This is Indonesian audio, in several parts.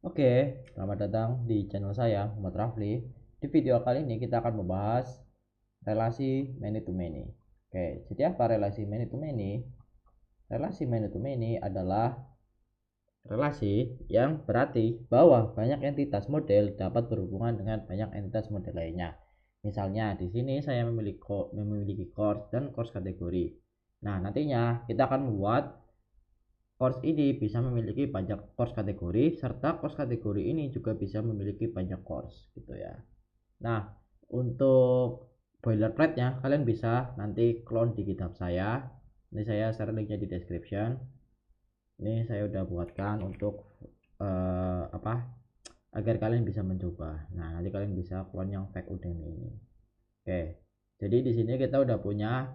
Oke, selamat datang di channel saya, Muhammad Rafli. Di video kali ini kita akan membahas relasi many to many. Oke, jadi apa relasi many to many? Relasi many to many adalah relasi yang berarti bahwa banyak entitas model dapat berhubungan dengan banyak entitas model lainnya. Misalnya di sini saya memiliki course dan course kategori. Nah, nantinya kita akan membuat course ini bisa memiliki banyak course kategori, serta course kategori ini juga bisa memiliki banyak course gitu ya. Nah, untuk boilerplate-nya kalian bisa nanti clone di GitHub saya. Ini saya share linknya di description. Ini saya udah buatkan untuk apa, agar kalian bisa mencoba. Nah, nanti kalian bisa clone yang fake Udemy ini. Oke, jadi di sini kita udah punya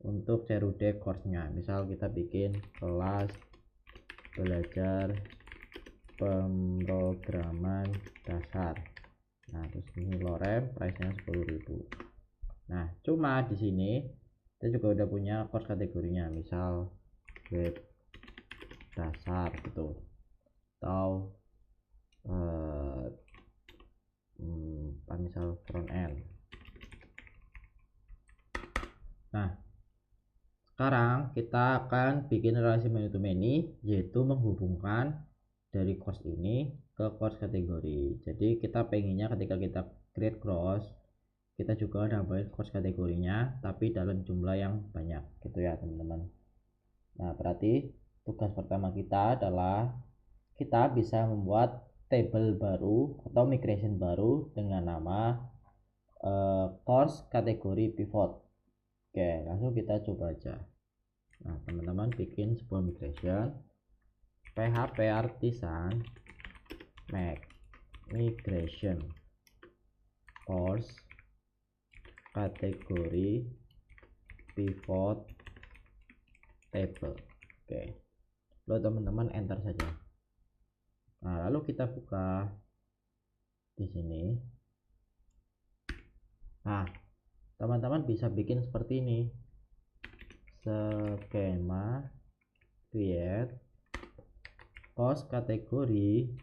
untuk CRUD course-nya. Misal kita bikin kelas belajar pemrograman dasar. Nah, terus ini lorem price-nya 10.000. Nah, cuma di sini kita juga udah punya course kategorinya, misal web dasar gitu, atau misal front end. Nah, sekarang kita akan bikin relasi many to many, yaitu menghubungkan dari course ini ke course kategori. Jadi kita pengennya ketika kita create course, kita juga nambahin course kategorinya tapi dalam jumlah yang banyak gitu ya teman-teman. Nah, berarti tugas pertama kita adalah kita bisa membuat table baru atau migration baru dengan nama course kategori pivot. Oke, langsung kita coba aja. Nah, teman-teman bikin sebuah migration php artisan make migration course kategori pivot table. Oke, lalu teman-teman enter saja. Nah, lalu kita buka di sini. Nah, teman-teman bisa bikin seperti ini, skema create course kategori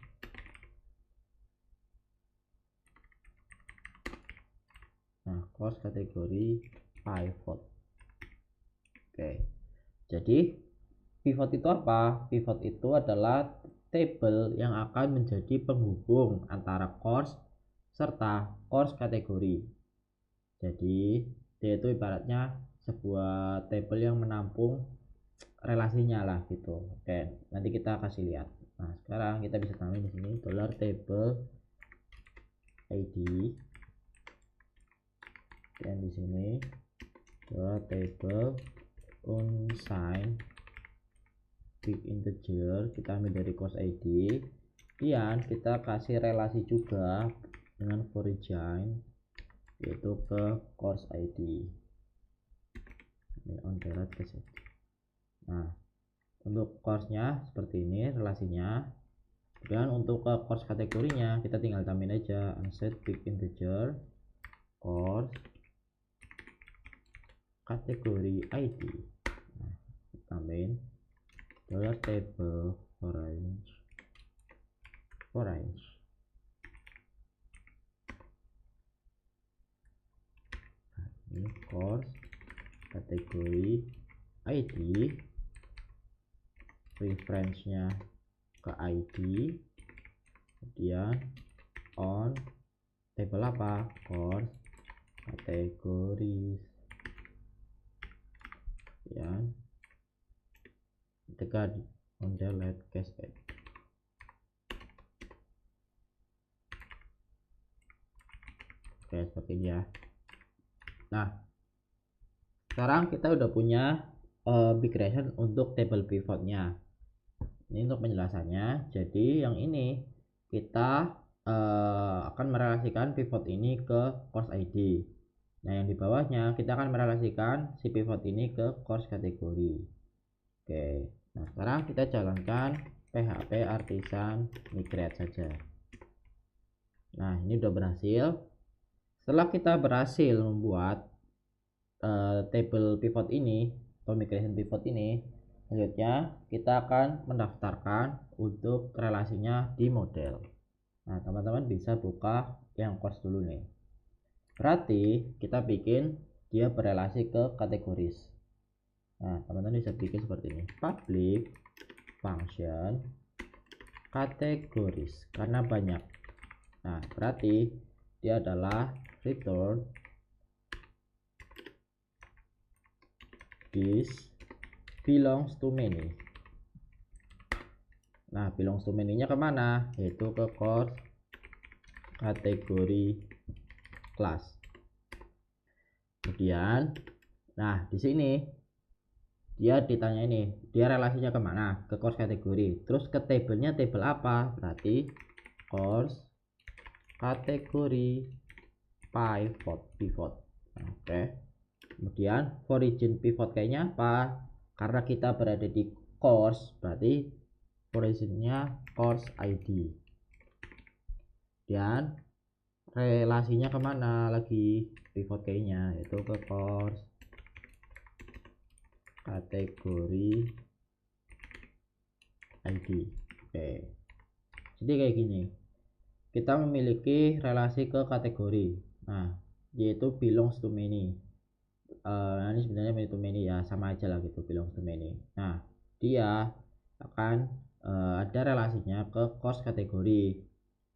course kategori pivot. Oke, jadi pivot itu apa? Pivot itu adalah table yang akan menjadi penghubung antara course serta course kategori. Jadi dia itu ibaratnya sebuah table yang menampung relasinya lah gitu. Oke, nanti kita kasih lihat. Nah, sekarang kita bisa tambahin di sini $table id, dan di sini $table unsigned big integer, kita ambil dari course id, dan kita kasih relasi juga dengan origin, yaitu ke course id on direct ke sini. Nah, untuk course-nya seperti ini relasinya, dan untuk ke course kategorinya kita tinggal tambahin aja unset big integer course kategori id. Nah, tambahin $table orange. Nah, ini course kategori id, reference-nya ke id, kemudian on table apa, course kategoris, ya, ketika on delete cascade. Oke, seperti ini ya. Nah, sekarang kita udah punya migration untuk table pivotnya. Ini untuk penjelasannya. Jadi yang ini kita akan merelasikan pivot ini ke course id. Nah, yang di bawahnya kita akan merelasikan si pivot ini ke course kategori. Oke, nah sekarang kita jalankan php artisan migrate saja. Nah, ini udah berhasil. Setelah kita berhasil membuat table pivot ini atau migration pivot ini, Selanjutnya kita akan mendaftarkan untuk relasinya di model. Nah, teman-teman bisa buka yang course dulu nih. Berarti kita bikin dia berelasi ke kategoris. Nah, teman-teman bisa bikin seperti ini. Public function kategoris karena banyak. Nah, berarti dia adalah return this belongs to many. Nah, belongs to many-nya kemana? Yaitu ke course kategori kelas. Kemudian, nah di sini dia ditanya ini, dia relasinya kemana? Ke course kategori. Terus ke tabelnya tabel apa? Berarti course kategori pivot. Oke. Kemudian origin pivot kayaknya apa? Karena kita berada di course, berarti originnya course ID. Dan relasinya kemana lagi pivot kayaknya, yaitu ke course kategori ID. Oke, jadi kayak gini, kita memiliki relasi ke kategori, nah yaitu belongs to many. Ini sebenarnya many to many ya, sama aja lah gitu, belongs to many. Nah, dia akan ada relasinya ke course kategori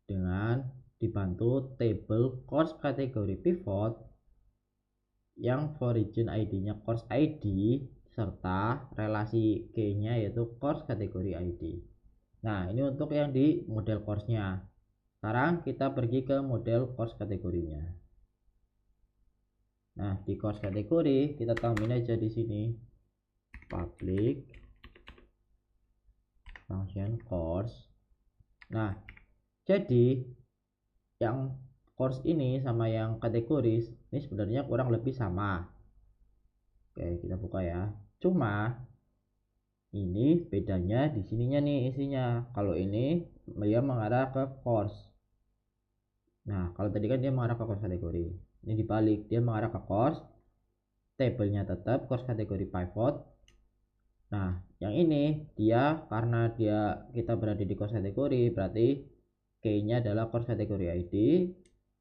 dengan dibantu table course kategori pivot yang origin ID-nya course ID serta relasi K-nya yaitu course kategori ID. Nah, ini untuk yang di model course-nya. Sekarang kita pergi ke model course kategorinya. Nah, di course kategori kita tambahin aja di sini public function course. Nah, jadi yang course ini sama yang kategoris ini sebenarnya kurang lebih sama. Oke, kita buka ya. Cuma ini bedanya di sininya nih isinya. Kalau ini dia mengarah ke course. Nah, kalau tadi kan dia mengarah ke course kategori. Ini dibalik, dia mengarah ke course. Tabelnya tetap course kategori pivot. Nah, yang ini dia karena kita berada di course kategori, berarti key-nya adalah course kategori ID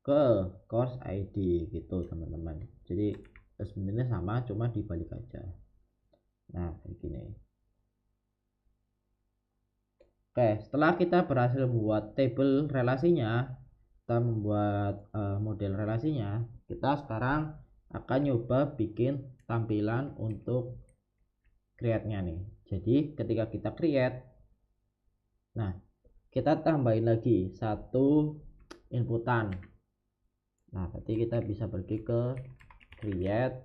ke course ID gitu, teman-teman. Jadi sebenarnya sama, cuma dibalik aja. Nah, kayak gini. Oke, setelah kita berhasil membuat table relasinya, kita membuat model relasinya, kita sekarang akan nyoba bikin tampilan untuk create-nya nih. Jadi ketika kita create, nah kita tambahin lagi satu inputan. Nah, berarti kita bisa pergi ke create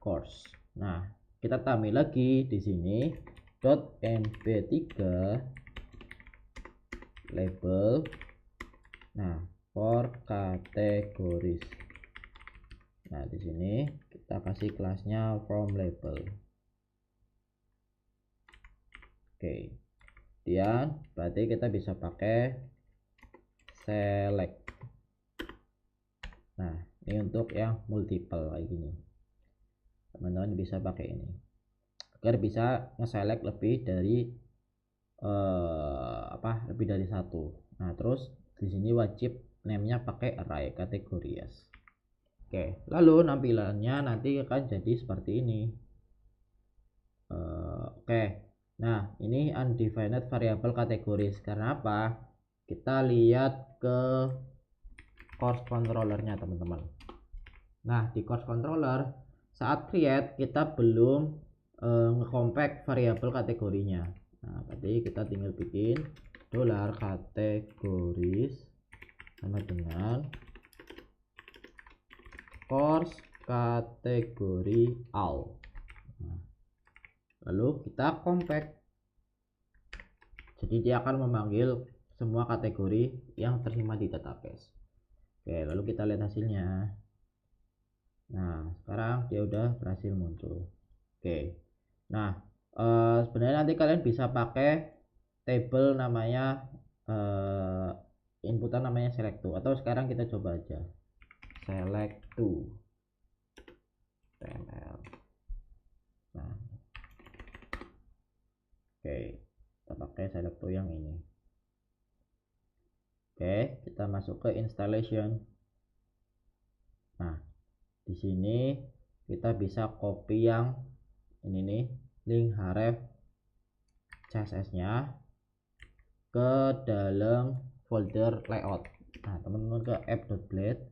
course. Nah, kita tambahin lagi di sini .mp3 label. Nah, for categories. Nah, di sini kita kasih kelasnya from label. Oke. Kemudian berarti kita bisa pakai select. Nah, ini untuk yang multiple kayak gini. Teman-teman bisa pakai ini agar bisa nge-select lebih dari lebih dari satu. Nah, terus di sini wajib name-nya pakai array categories. Oke, lalu tampilannya nanti akan jadi seperti ini. Oke, nah ini undefined variable categories. Karena apa? Kita lihat ke course controllernya, teman-teman. Nah, di course controller saat create kita belum nge-compact variabel kategorinya. Nah, berarti kita tinggal bikin $categories sama dengan course kategori all. Nah, lalu kita compact. Jadi dia akan memanggil semua kategori yang tersimpan di database. Oke, lalu kita lihat hasilnya. Nah, sekarang dia udah berhasil muncul. Oke. Nah, sebenarnya nanti kalian bisa pakai table namanya inputan namanya select to, atau sekarang kita coba aja select to. Nah, Oke, kita pakai selector yang ini. Oke, kita masuk ke installation. Nah, di sini kita bisa copy yang ini nih, link href CSS-nya ke dalam folder layout. Nah, teman-teman ke app.blade,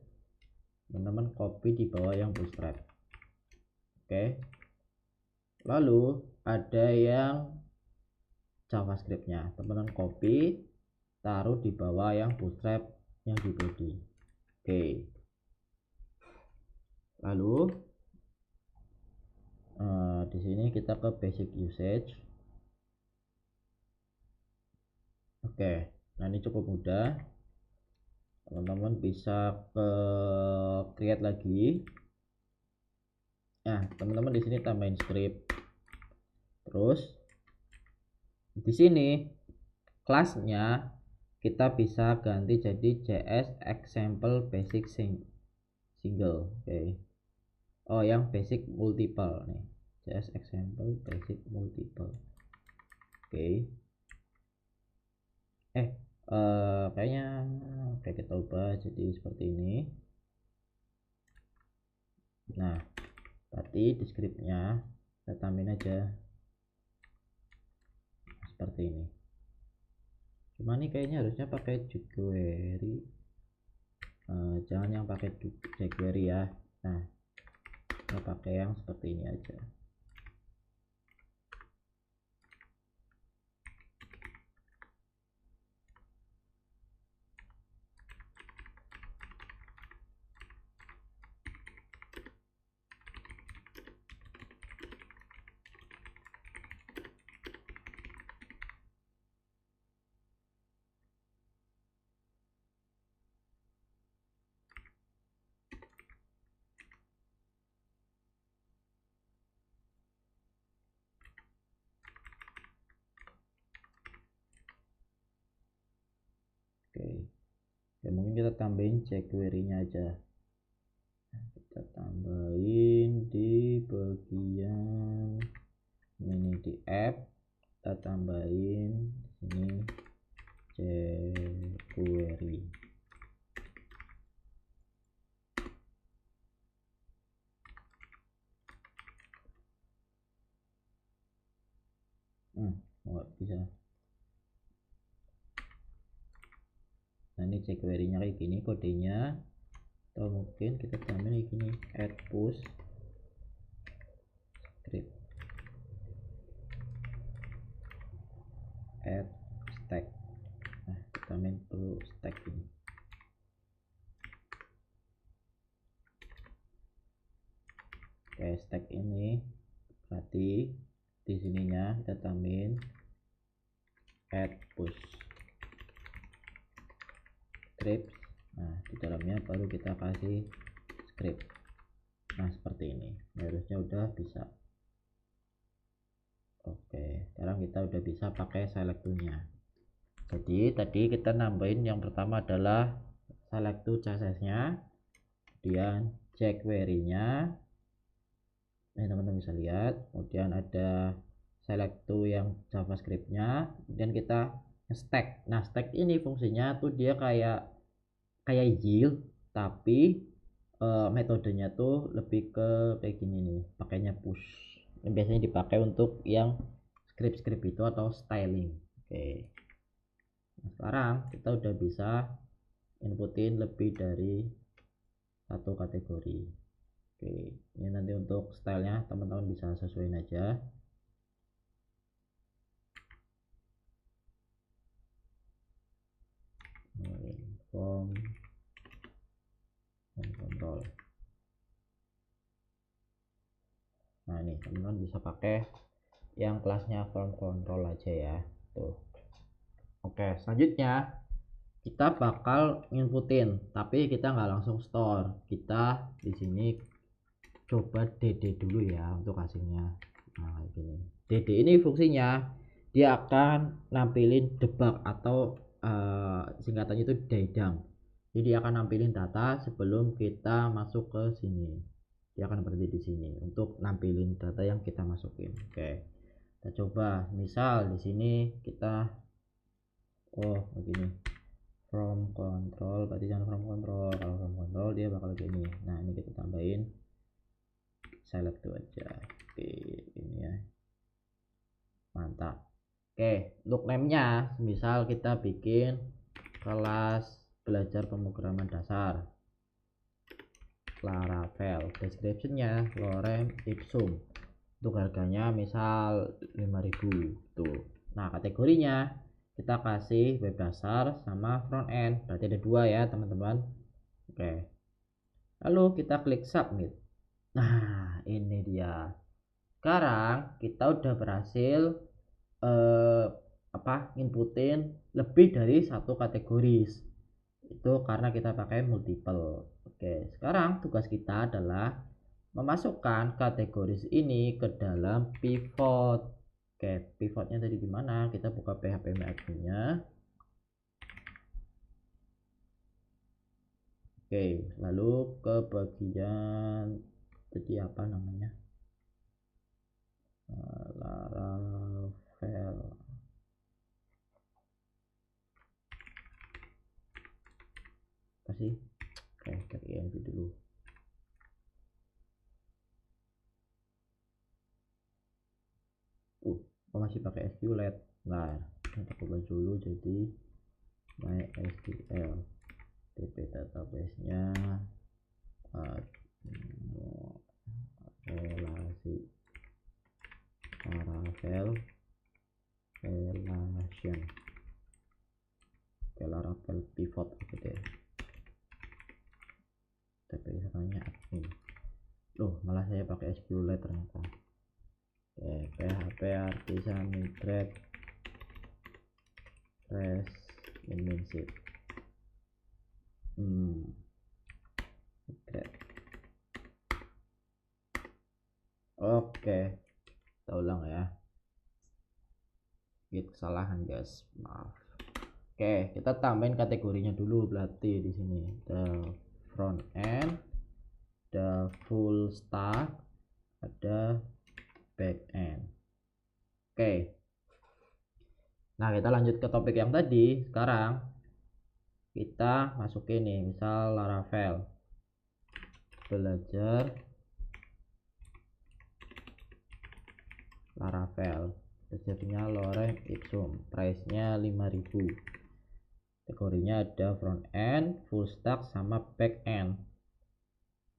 teman-teman copy di bawah yang bootstrap. Oke. Lalu ada yang JavaScript-nya, teman-teman copy, taruh di bawah yang bootstrap yang di body. Oke. Lalu di sini kita ke basic usage. Oke. Nah, ini cukup mudah. Teman-teman bisa ke create lagi. Nah, teman-teman di sini tambahin script. Terus di sini kelasnya kita bisa ganti jadi JS example basic single. Oke. Oh, yang basic multiple nih. JS example basic multiple. Oke. Kayaknya oke, kita ubah jadi seperti ini. Nah, tadi di scriptnya kita tambahin aja seperti ini. Cuma nih kayaknya harusnya pakai jQuery, jangan yang pakai jQuery ya. Nah, kita pakai yang seperti ini aja. Oke. Ya, mungkin kita tambahin jQuery-nya aja. Kita tambahin di bagian ini di app, kita tambahin ini jQuery. Nggak bisa. Nah, ini jQuery-nya kayak gini kodenya, atau mungkin kita tambahin kayak gini, add push script, add stack. Nah, kita tambahin perlu stack ini. Oke, stack ini berarti di sininya kita tambahin add push script. Nah, di dalamnya baru kita kasih script. Nah, seperti ini. Harusnya udah bisa. Oke, sekarang kita udah bisa pakai select tool-nya. Jadi tadi kita nambahin yang pertama adalah select to CSS-nya, kemudian jQuery-nya. Ini teman-teman bisa lihat. Kemudian ada select to yang JavaScript-nya. Kemudian kita stack. Nah, stack ini fungsinya tuh dia kayak yield, tapi metodenya tuh lebih ke kayak gini nih, pakainya push. Ini biasanya dipakai untuk yang script itu atau styling. Oke. Nah, sekarang kita udah bisa inputin lebih dari satu kategori. Oke, ini nanti untuk stylenya teman-teman bisa sesuaiin aja. Form control. Nah, ini teman-teman bisa pakai yang kelasnya form control aja ya. Tuh. Oke, selanjutnya kita bakal inputin, tapi kita nggak langsung store. Kita di sini coba dd dulu ya untuk hasilnya. Nah, gini. dd ini fungsinya dia akan nampilin debug atau singkatannya itu dedump. Jadi dia akan nampilin data sebelum kita masuk ke sini. Dia akan berhenti di sini untuk nampilin data yang kita masukin. Oke. Kita coba, misal di sini kita begini, from control, berarti jangan from control. Kalau from control dia bakal gini. Nah ini kita tambahin select to aja. Oke, ini ya, mantap. Oke, untuk name-nya misal kita bikin kelas belajar pemrograman dasar Laravel, description-nya lorem ipsum, untuk harganya misal 5.000 tuh. Nah kategorinya kita kasih web dasar sama front end, berarti ada dua ya teman-teman. Oke, lalu kita klik submit. Nah ini dia, sekarang kita udah berhasil inputin lebih dari satu kategoris, itu karena kita pakai multiple. Oke, sekarang tugas kita adalah memasukkan kategoris ini ke dalam pivot. Oke, pivotnya tadi di mana? Kita buka PHP admin-nya. Oke, lalu ke bagian tadi apa namanya? Laravel. Kasih. Oke, cari env dulu. Masih pakai SQLite. Nah, kita coba dulu jadi MySQL. DB database-nya relasi Laravel relation. Laravel pivot gitu ya. Tapi misalnya admin. Loh, malah saya pakai SQLite ternyata. PHP artisan migrate fresh invention. Oke, kita ulang ya. Git kesalahan guys, maaf. Oke, kita tambahin kategorinya dulu, berarti di sini the front end, the full stack, ada back end. Oke. Nah, kita lanjut ke topik yang tadi. Sekarang kita masukin nih, misal Laravel belajar Laravel, belajarnya lorem ipsum, price nya 5.000. Kategorinya ada front end, full stack, sama back end.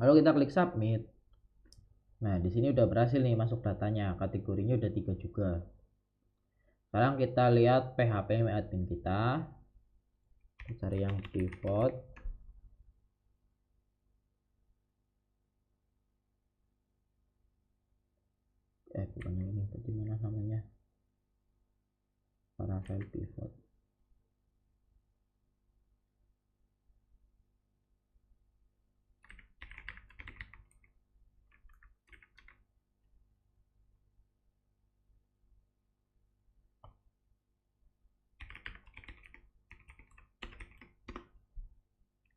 Lalu kita klik submit. Nah di sini udah berhasil nih masuk datanya, kategorinya udah 3 juga. Sekarang kita lihat PHP admin kita cari yang pivot. Bukan ini, tadi mana namanya, Laravel pivot.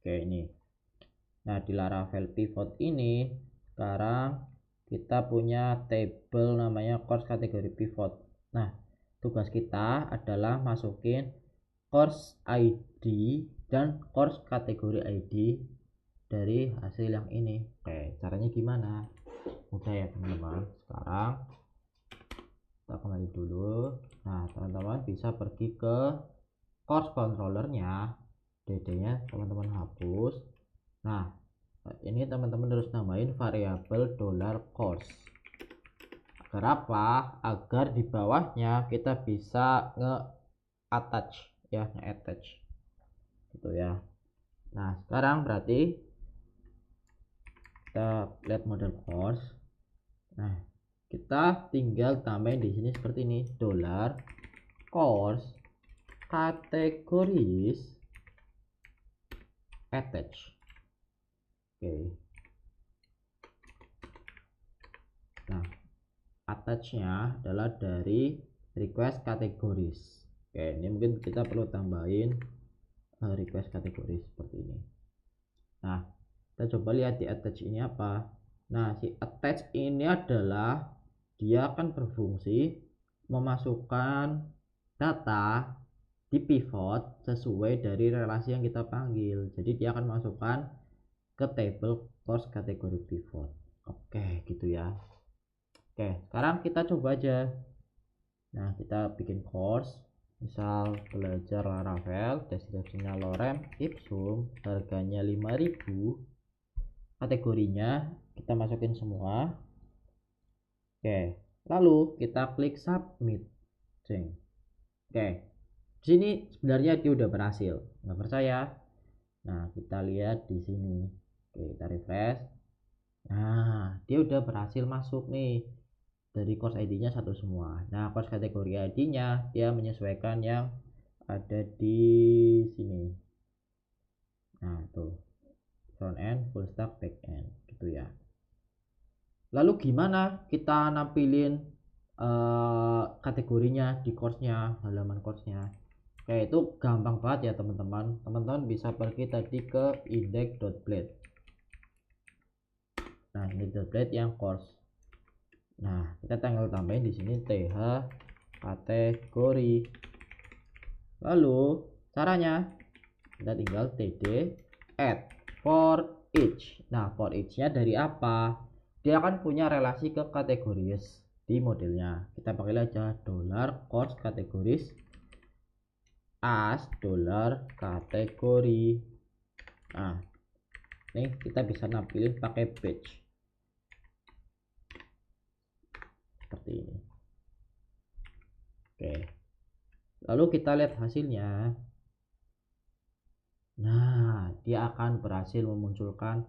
Oke ini. Nah di Laravel pivot ini sekarang kita punya table namanya course kategori pivot. Nah tugas kita adalah masukin course ID dan course kategori ID dari hasil yang ini. Oke, caranya gimana? Mudah ya teman-teman. Sekarang kita kembali dulu. Nah teman-teman bisa pergi ke course controllernya, DD-nya teman-teman hapus. Nah ini teman-teman harus nambahin variabel $course. Agar apa? Agar di bawahnya kita bisa nge-attach ya, nge-attach gitu ya. Nah sekarang berarti kita lihat model course. Nah kita tinggal tambahin di sini seperti ini, $course kategoris attach. Oke. Nah attachnya adalah dari request kategoris. Oke, ini mungkin kita perlu tambahin request kategoris seperti ini. Nah kita coba lihat di attach ini apa. Nah si attach ini adalah dia akan berfungsi memasukkan data di pivot sesuai dari relasi yang kita panggil. Jadi dia akan masukkan ke table course kategori pivot. Oke, gitu ya. Oke, sekarang kita coba aja. Nah, kita bikin course, misal belajar Laravel, deskripsinya lorem ipsum, harganya 5.000, kategorinya kita masukin semua. Oke, lalu kita klik submit. Oke, di sini sebenarnya dia udah berhasil. Nggak percaya? Nah, kita lihat di sini. Oke, kita refresh. Nah, dia udah berhasil masuk nih. Dari course ID-nya satu semua. Nah, course kategori ID-nya dia menyesuaikan yang ada di sini. Nah, tuh. Front end, full stack, back end gitu ya. Lalu gimana kita nampilin kategorinya di course-nya, halaman course-nya? Oke, itu gampang banget ya teman-teman. Teman-teman bisa pergi tadi ke index.blade. Nah, index.blade yang course. Nah, kita tinggal tambahin di sini th kategori. Lalu caranya kita tinggal td add for each. Nah, for each-nya dari apa? Dia akan punya relasi ke kategoris di modelnya. Kita pakai aja $course kategoris as $kategori. Nah, ini kita bisa nampilin pakai batch seperti ini. Oke, lalu kita lihat hasilnya. Nah, dia akan berhasil memunculkan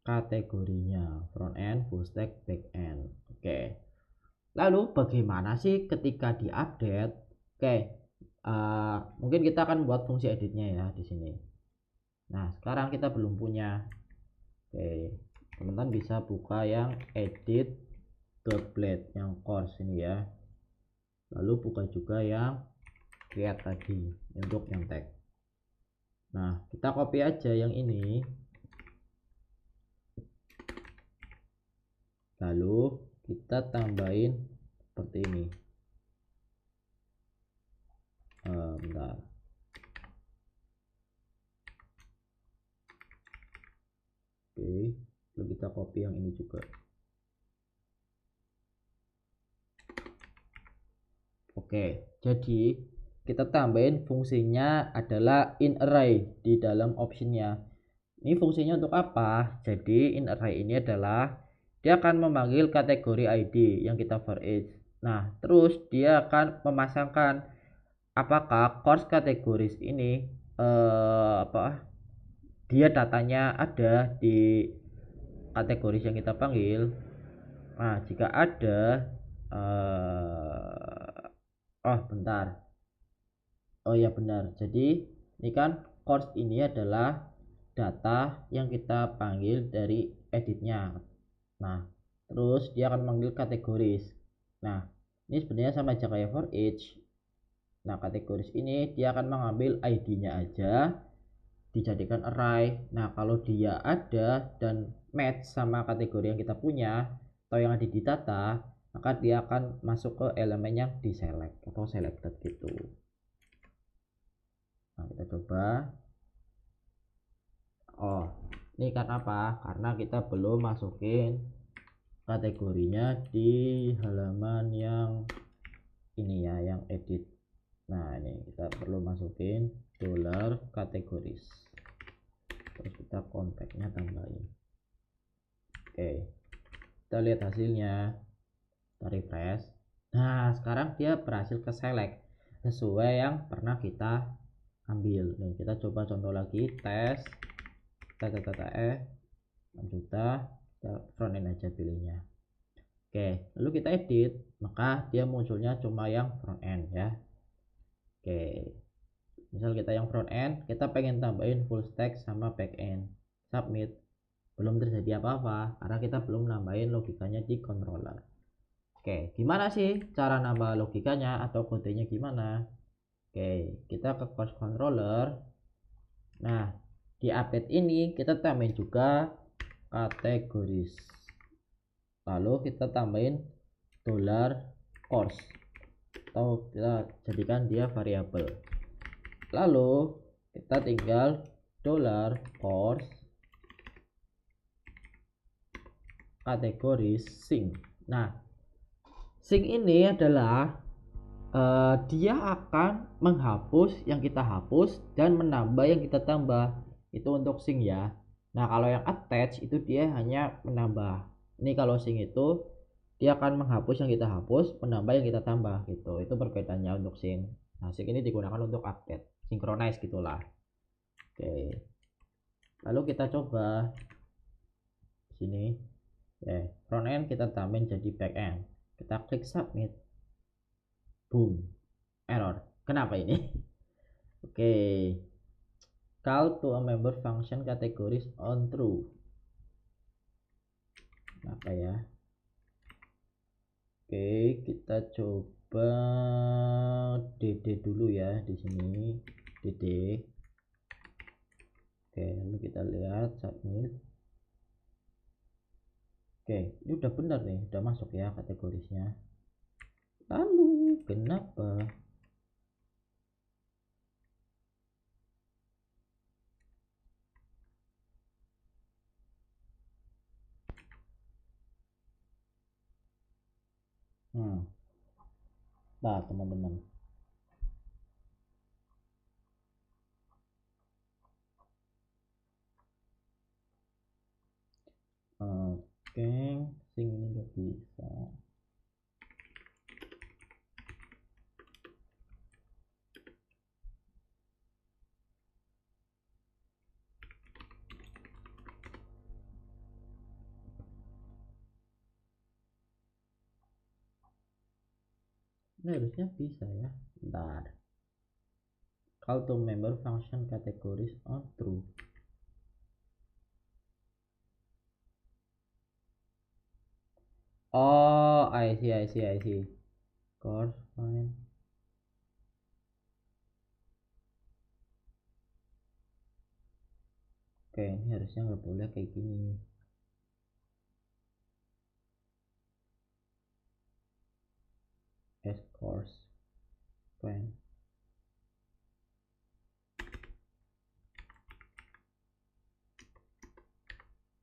kategorinya front end, full stack, back end. Oke, lalu bagaimana sih ketika diupdate? Oke, mungkin kita akan buat fungsi editnya ya di sini. Nah, sekarang kita belum punya. Oke, teman-teman bisa buka yang edit.blade yang course ini ya. Lalu buka juga yang create tadi untuk yang tag. Nah, kita copy aja yang ini. Lalu kita tambahin seperti ini. Bentar. Oke, lalu kita copy yang ini juga. Oke, jadi kita tambahin fungsinya adalah inArray di dalam optionnya. Ini fungsinya untuk apa? Jadi inArray ini adalah dia akan memanggil kategori ID yang kita for each. Nah, terus dia akan memasangkan apakah course kategoris ini dia datanya ada di kategoris yang kita panggil. Nah, jika ada bentar. Oh ya benar. Jadi ini kan course ini adalah data yang kita panggil dari editnya. Nah, terus dia akan manggil kategoris. Nah, ini sebenarnya sama aja kayak for each. Nah, kategoris ini dia akan mengambil ID-nya aja dijadikan array. Nah, kalau dia ada dan match sama kategori yang kita punya atau yang ada di data, maka dia akan masuk ke elemen yang di select atau selected gitu. Nah, kita coba. Oh, ini karena apa? Karena kita belum masukin kategorinya di halaman yang ini ya, yang edit. Nah, ini kita perlu masukin $kategoris. Terus kita konteknya tambahin. Oke, kita lihat hasilnya. Kita refresh. Nah, sekarang dia berhasil ke select sesuai yang pernah kita ambil. Nih, kita coba contoh lagi, tes 6 juta, kita front end aja pilihnya. Oke, lalu kita edit, maka dia munculnya cuma yang front end ya. Oke, misal kita yang front end, kita pengen tambahin full stack sama back end. Submit, belum terjadi apa-apa karena kita belum nambahin logikanya di controller. Oke, gimana sih cara nambah logikanya atau kodenya gimana? Oke, kita ke course controller. Nah, di update ini kita tambahin juga kategoris. Lalu kita tambahin $course. atau kita jadikan dia variabel. Lalu kita tinggal $force kategori sing. Nah, sing ini adalah dia akan menghapus yang kita hapus dan menambah yang kita tambah. Itu untuk sing ya. Nah, kalau yang attach itu dia hanya menambah. Ini kalau sing itu dia akan menghapus yang kita hapus, menambah yang kita tambah gitu. Itu perbedaannya untuk sing. Nah, sing ini digunakan untuk update, synchronize gitulah. Oke. Lalu kita coba sini. Front end kita tambahin jadi back end. Kita klik submit. Boom. Error. Kenapa ini? Oke. Call to a member function categories on true. Apa ya? Oke, kita coba DD dulu ya di sini. DD. Oke, lalu kita lihat submit. Oke, ini udah benar nih, udah masuk ya kategorisnya. Lalu kenapa nah teman-teman, oke, sing ini nggak bisa. Ini harusnya bisa ya. Bentar. Call to member function categories on true. Oh, I see. Course fine. Oke, ini harusnya nggak boleh kayak gini. S course fine.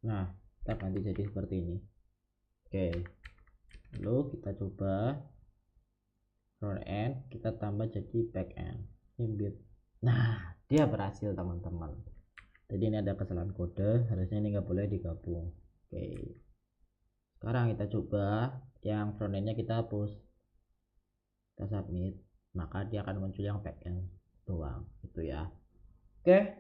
Nah, kita ganti jadi seperti ini. Oke, lalu kita coba front end, kita tambah jadi back end. Embed. Nah, dia berhasil teman-teman. Jadi ini ada kesalahan kode, harusnya ini nggak boleh digabung. Oke, sekarang kita coba yang front endnya kita hapus, kita submit, maka dia akan muncul yang back end doang itu ya. Oke,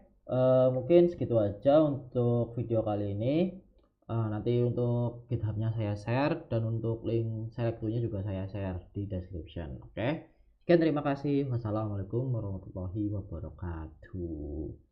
mungkin segitu aja untuk video kali ini. Nanti untuk GitHub-nya saya share dan untuk link select-nya juga saya share di description. Oke, sekian, terima kasih. Wassalamualaikum warahmatullahi wabarakatuh.